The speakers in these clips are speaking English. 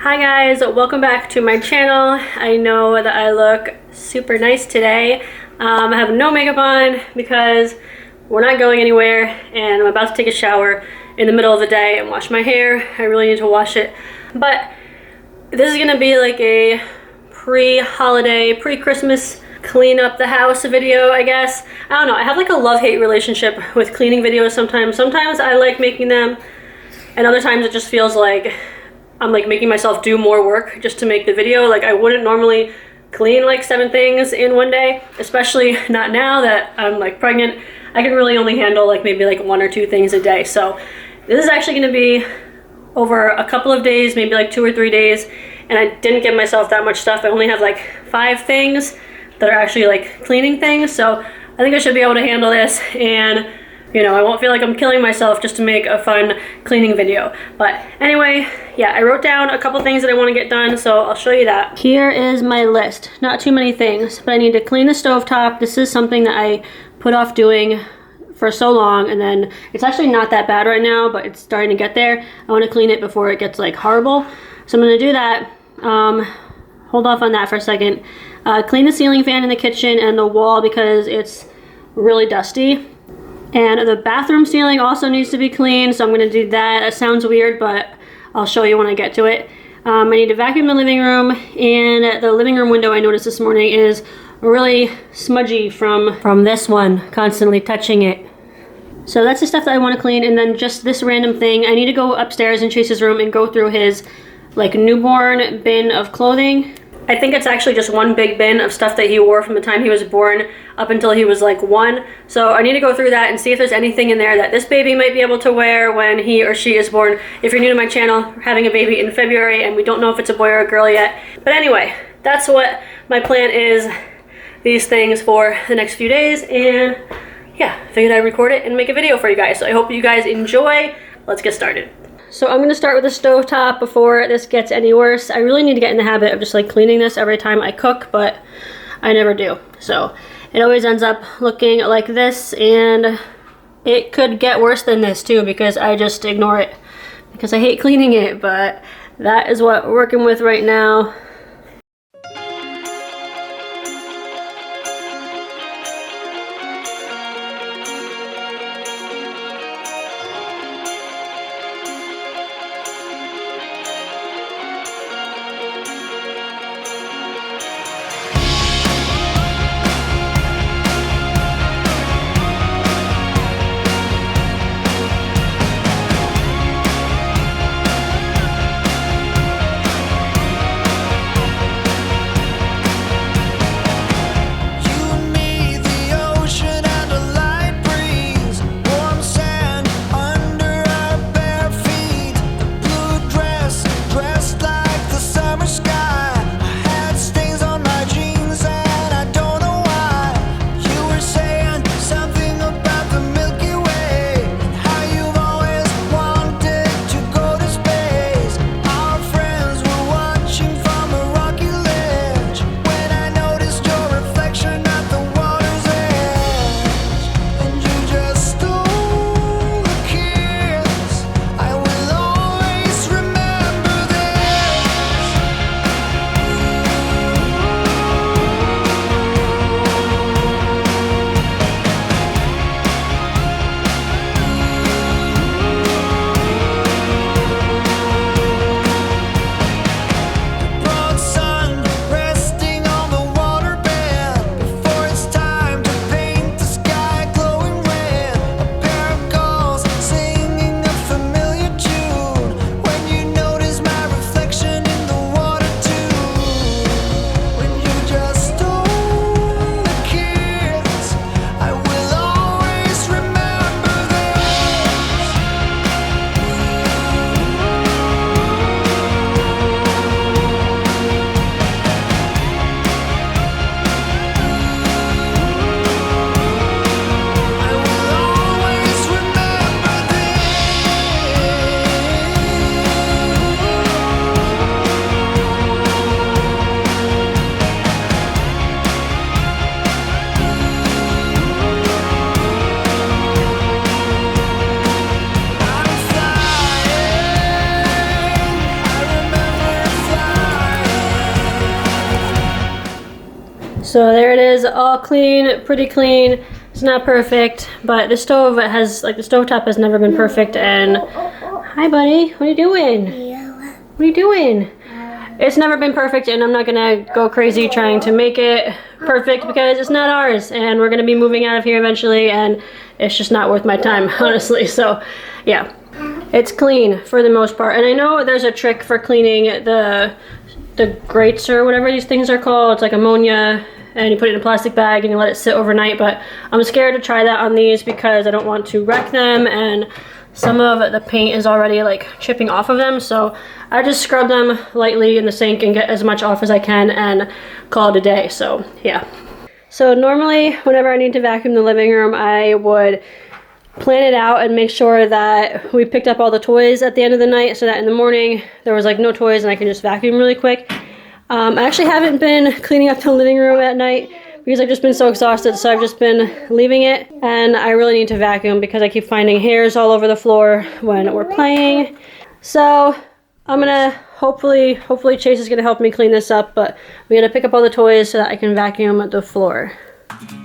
Hi guys, welcome back to my channel. I know that I look super nice today. I have no makeup on because we're not going anywhere and I'm about to take a shower in the middle of the day and wash my hair. I really need to wash it. But this is gonna be like a pre-holiday, pre-Christmas clean up the house video, I guess. I don't know, I have like a love-hate relationship with cleaning videos sometimes. Sometimes I like making them and other times it just feels like I'm like making myself do more work just to make the video. Like I wouldn't normally clean like 7 things in one day, especially not now that I'm like pregnant. I can really only handle like maybe like 1 or 2 things a day. So this is actually gonna be over a couple of days, maybe like 2 or 3 days. And I didn't give myself that much stuff. I only have like 5 things that are actually like cleaning things. So I think I should be able to handle this, and you know, I won't feel like I'm killing myself just to make a fun cleaning video. But anyway, yeah, I wrote down a couple things that I want to get done, so I'll show you that. Here is my list. Not too many things, but I need to clean the stovetop. This is something that I put off doing for so long, and then it's actually not that bad right now, but it's starting to get there. I want to clean it before it gets like horrible. So I'm going to do that. Hold off on that for a second. Clean the ceiling fan in the kitchen and the wall because it's really dusty. And the bathroom ceiling also needs to be cleaned, so I'm going to do that. It sounds weird, but I'll show you when I get to it. I need to vacuum the living room, and the living room window I noticed this morning is really smudgy from this one, constantly touching it. So that's the stuff that I want to clean, and then just this random thing. I need to go upstairs in Chase's room and go through his like newborn bin of clothing. I think it's actually just one big bin of stuff that he wore from the time he was born up until he was like 1. So I need to go through that and see if there's anything in there that this baby might be able to wear when he or she is born. If you're new to my channel, we're having a baby in February and we don't know if it's a boy or a girl yet. But anyway, that's what my plan is, these things for the next few days. And yeah, figured I'd record it and make a video for you guys. So I hope you guys enjoy. Let's get started. So I'm going to start with the stovetop before this gets any worse. I really need to get in the habit of just like cleaning this every time I cook, but I never do. So it always ends up looking like this, and it could get worse than this too because I just ignore it because I hate cleaning it, but that is what we're working with right now. So there it is, all clean, pretty clean. It's not perfect, but the stove has, like the stovetop has never been perfect. And hi buddy, what are you doing? What are you doing? It's never been perfect, and I'm not gonna go crazy trying to make it perfect because it's not ours, and we're gonna be moving out of here eventually, and it's just not worth my time, honestly. So yeah, it's clean for the most part. And I know there's a trick for cleaning the grates or whatever these things are called. It's like ammonia, and you put it in a plastic bag and you let it sit overnight, but I'm scared to try that on these because I don't want to wreck them, and some of the paint is already like chipping off of them. So I just scrub them lightly in the sink and get as much off as I can and call it a day. So yeah. So normally whenever I need to vacuum the living room, I would plan it out and make sure that we picked up all the toys at the end of the night so that in the morning there was like no toys and I can just vacuum really quick. I actually haven't been cleaning up the living room at night because I've just been so exhausted, so I've just been leaving it, and I really need to vacuum because I keep finding hairs all over the floor when we're playing. So I'm gonna hopefully Chase is gonna help me clean this up, but we gotta pick up all the toys so that I can vacuum the floor.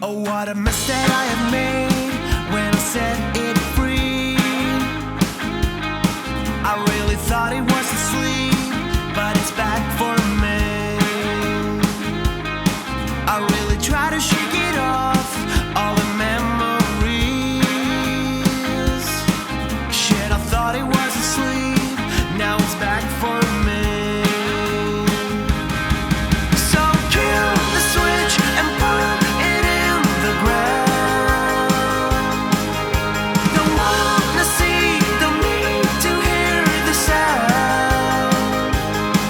Oh, what a mess that I have made when I set it free. I really thought it was asleep, but it's back for me. I really try to shake it off, all the memories. Shit, I thought it was asleep, now it's back for me. So kill the switch and put it in the ground. Don't wanna see, don't need to hear the sound.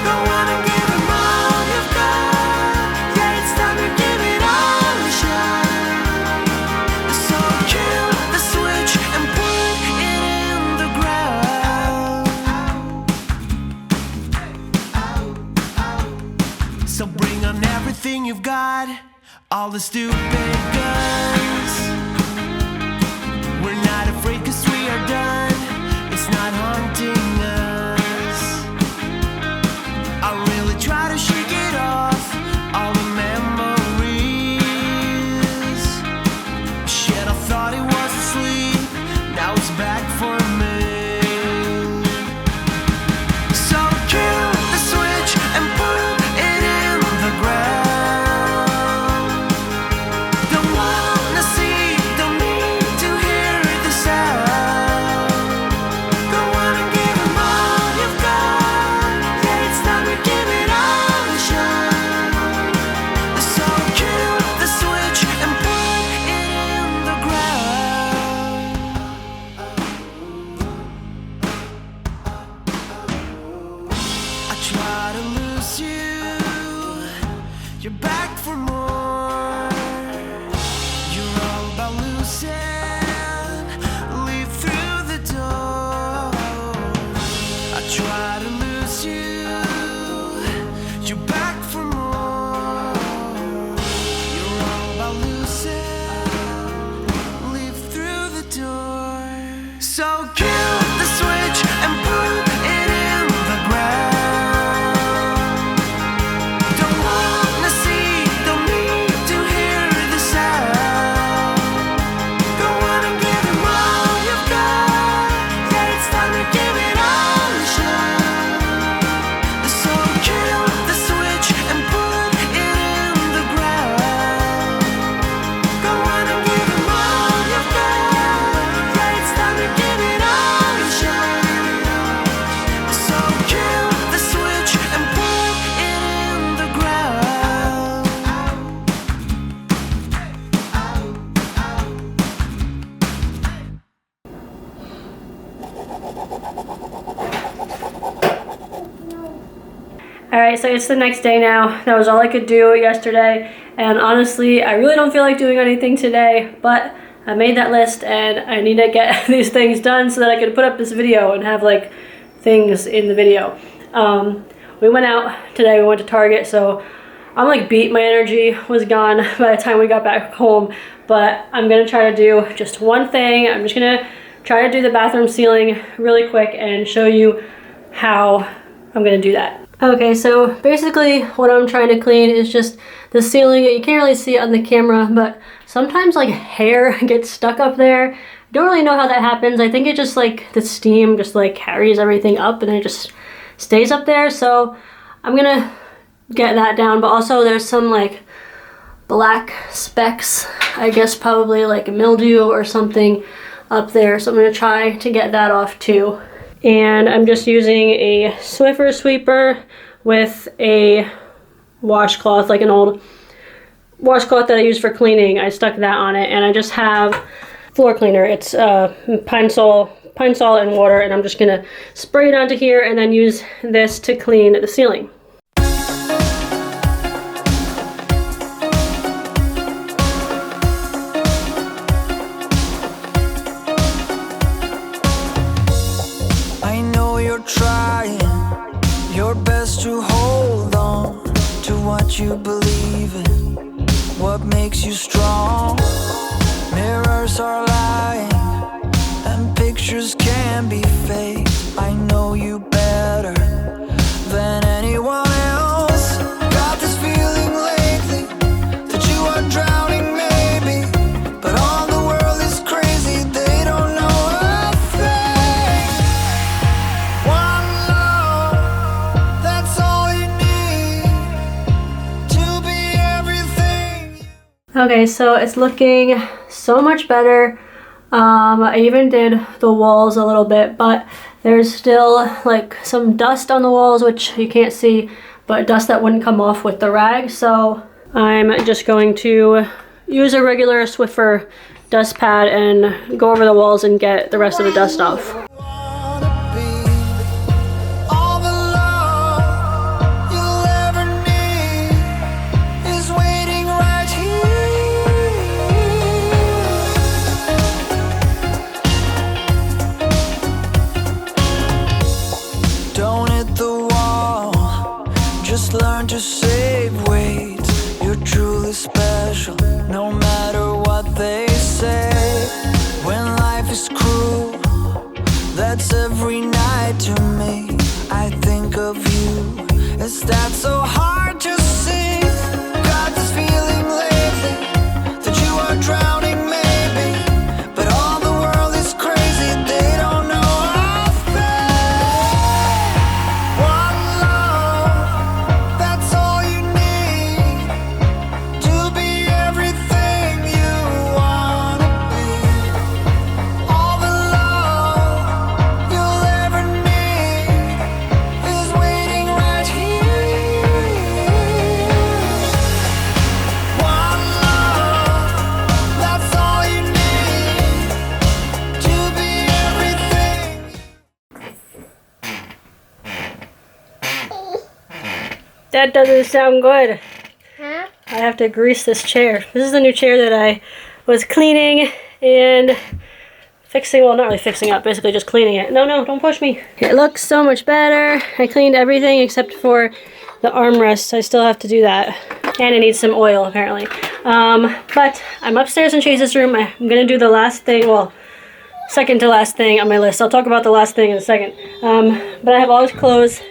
Don't wanna give them all you've got. Yeah, it's time to give it all a shot. So kill the switch and put it in the ground. So bring on everything you've got, all the stupid guns. We're not afraid 'cause we are done. It's not haunting us. I really try to shake it off, all the memories. Shit, I thought it was asleep, now it's back for me. So kill the switch and put it in the ground. Don't wanna see, don't need to hear the sound. Don't wanna give them all you've got. Yeah, it's time to give it all a shot. So kill the switch and put it in the ground. I try to lose you, you're back for more. You're all about losing, leave through the door. I try to lose you, you're back for more. You're all about losing, leave through the door. So kill the switch and put it in the ground. Don't wanna see, don't need to hear the sound. Don't wanna give them all you've got. Yeah, it's time to give it all a shot. So kill the switch and put it in the ground. Don't wanna give them all you've got. Yeah, it's time to give it all a shot. So kill the switch and put it in the ground. Alright, so it's the next day now. That was all I could do yesterday, and honestly, I really don't feel like doing anything today, but I made that list and I need to get these things done so that I can put up this video and have like things in the video. We went out today, we went to Target, so I'm like beat, my energy was gone by the time we got back home, but I'm gonna try to do just one thing. I'm just gonna try to do the bathroom ceiling really quick and show you how I'm gonna do that. Okay, so basically what I'm trying to clean is just the ceiling. You can't really see it on the camera, but sometimes like hair gets stuck up there. Don't really know how that happens. I think it just like the steam just like carries everything up and then it just stays up there. So I'm gonna get that down, but also there's some like black specks, I guess probably like mildew or something up there. So I'm gonna try to get that off too. And I'm just using a Swiffer sweeper with a washcloth, like an old washcloth that I use for cleaning. I stuck that on it, and I just have floor cleaner. It's pine sol and water, and I'm just gonna spray it onto here and then use this to clean the ceiling. Trying your best to hold on to what you believe in, what makes you strong. Mirrors are lying and pictures can be fake. I know you better than anyone else. Got this feeling lately that you are drowning maybe, but all the world is crazy, they don't know a thing. One love, that's all you need to be everything. Okay, so it's looking so much better. I even did the walls a little bit, but there's still like some dust on the walls, which you can't see, but dust that wouldn't come off with the rag. So I'm just going to use a regular Swiffer dust pad and go over the walls and get the rest of the dust off. Just learn to save weight. You're truly special, no matter what they say. When life is cruel, that's every night to me. I think of you. Is that so hard to see? Got this feeling lately that you are drowning maybe, but all the world is crazy, they don't know a thing. One love, that's all you need to be everything you wanna be. All the love you'll ever need is waiting right here. One love, that's all you need to be everything. That doesn't sound good. Huh? I have to grease this chair. This is the new chair that I was cleaning and fixing, well, not really fixing up, basically just cleaning it. No, don't push me. It looks so much better. I cleaned everything except for the armrests. I still have to do that. And it needs some oil, apparently. But I'm upstairs in Chase's room. I'm gonna do the last thing, well, second to last thing on my list. I'll talk about the last thing in a second. But I have all his clothes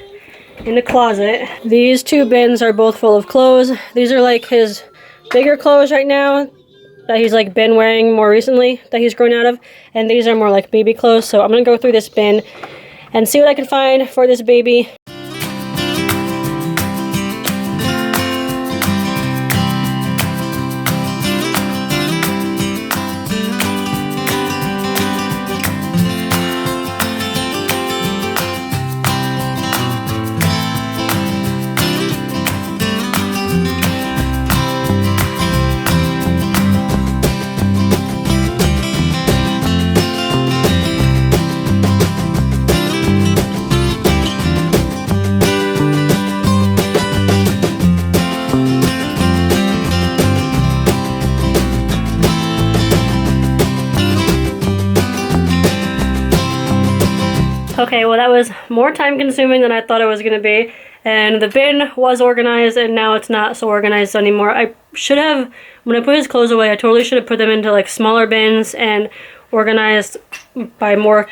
in the closet. These two bins are both full of clothes. These are like his bigger clothes right now that he's like been wearing more recently, that he's grown out of, and these are more like baby clothes. So I'm gonna go through this bin and see what I can find for this baby. Okay, well that was more time consuming than I thought it was going to be, and the bin was organized and now it's not so organized anymore. I should have, when I put his clothes away, I totally should have put them into like smaller bins and organized by more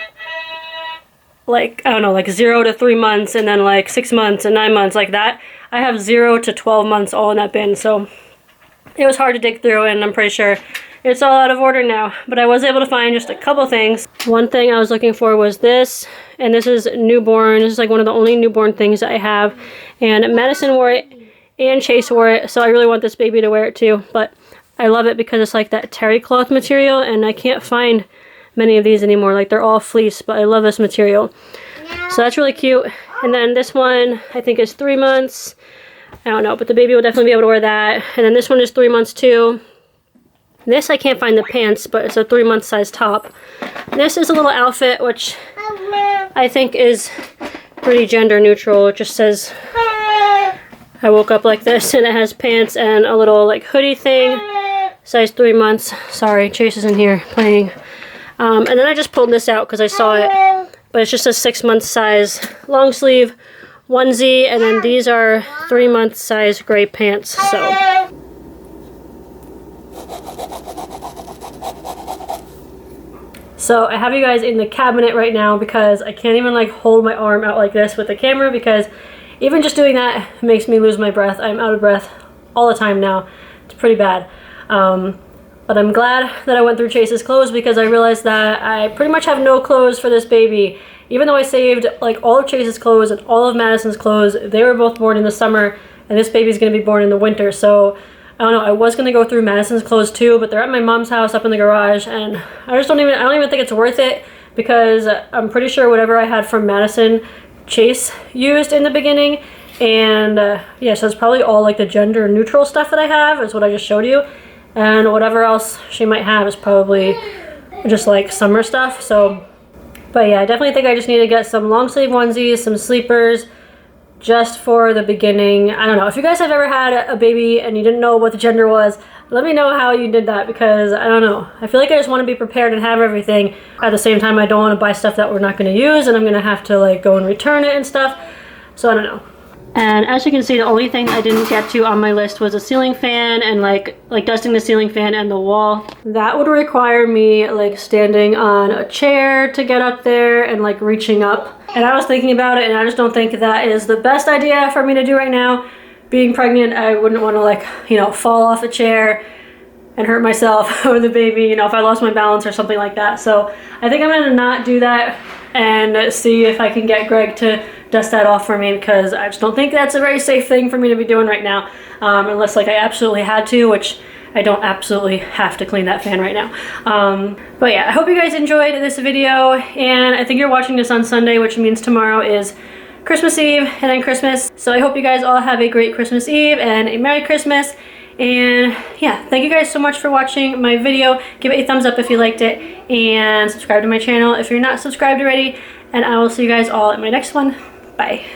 like, I don't know, like 0 to 3 months, and then like 6 months and 9 months, like that. I have 0 to 12 months all in that bin, so it was hard to dig through, and I'm pretty sure it's all out of order now. But I was able to find just a couple things. One thing I was looking for was this, and this is newborn. This is like one of the only newborn things that I have, and Madison wore it and Chase wore it, so I really want this baby to wear it too. But I love it because it's like that terry cloth material, and I can't find many of these anymore. Like, they're all fleece, but I love this material. So that's really cute. And then this one, I think, is 3 months. I don't know, but the baby will definitely be able to wear that. And then this one is 3 months too. This, I can't find the pants, but it's a 3 month size top. This is a little outfit, which I think is pretty gender neutral. It just says, I woke up like this, and it has pants and a little like hoodie thing. Size 3 months. Sorry, Chase is in here playing. And then I just pulled this out because I saw it, but it's just a 6 month size long sleeve onesie, and then these are 3 month size gray pants. So I have you guys in the cabinet right now because I can't even like hold my arm out like this with the camera, because even just doing that makes me lose my breath. I'm out of breath all the time now. It's pretty bad. But I'm glad that I went through Chase's clothes, because I realized that I pretty much have no clothes for this baby. Even though I saved like all of Chase's clothes and all of Madison's clothes, they were both born in the summer, and this baby's gonna be born in the winter. So I don't know, I was gonna go through Madison's clothes too, but they're at my mom's house up in the garage, and I don't even think it's worth it, because I'm pretty sure whatever I had from Madison, Chase used in the beginning. And yeah, so it's probably all like the gender neutral stuff that I have is what I just showed you. And whatever else she might have is probably just like summer stuff. So, but yeah, I definitely think I just need to get some long sleeve onesies, some sleepers, just for the beginning. I don't know, if you guys have ever had a baby and you didn't know what the gender was, let me know how you did that, because I don't know. I feel like I just want to be prepared and have everything. At the same time, I don't want to buy stuff that we're not going to use, and I'm going to have to like go and return it and stuff. So I don't know. And as you can see, the only thing I didn't get to on my list was a ceiling fan, and like dusting the ceiling fan and the wall. That would require me like standing on a chair to get up there and like reaching up. And I was thinking about it, and I just don't think that is the best idea for me to do right now. Being pregnant, I wouldn't want to like, you know, fall off a chair and hurt myself or the baby, you know, if I lost my balance or something like that. So I think I'm gonna not do that and see if I can get Greg to dust that off for me, because I just don't think that's a very safe thing for me to be doing right now, unless like I absolutely had to, which I don't absolutely have to clean that fan right now. But yeah, I hope you guys enjoyed this video, and I think you're watching this on Sunday, which means tomorrow is Christmas Eve and then Christmas. So I hope you guys all have a great Christmas Eve and a Merry Christmas. And yeah, thank you guys so much for watching my video. Give it a thumbs up if you liked it, and subscribe to my channel if you're not subscribed already. And I will see you guys all at my next one. Bye.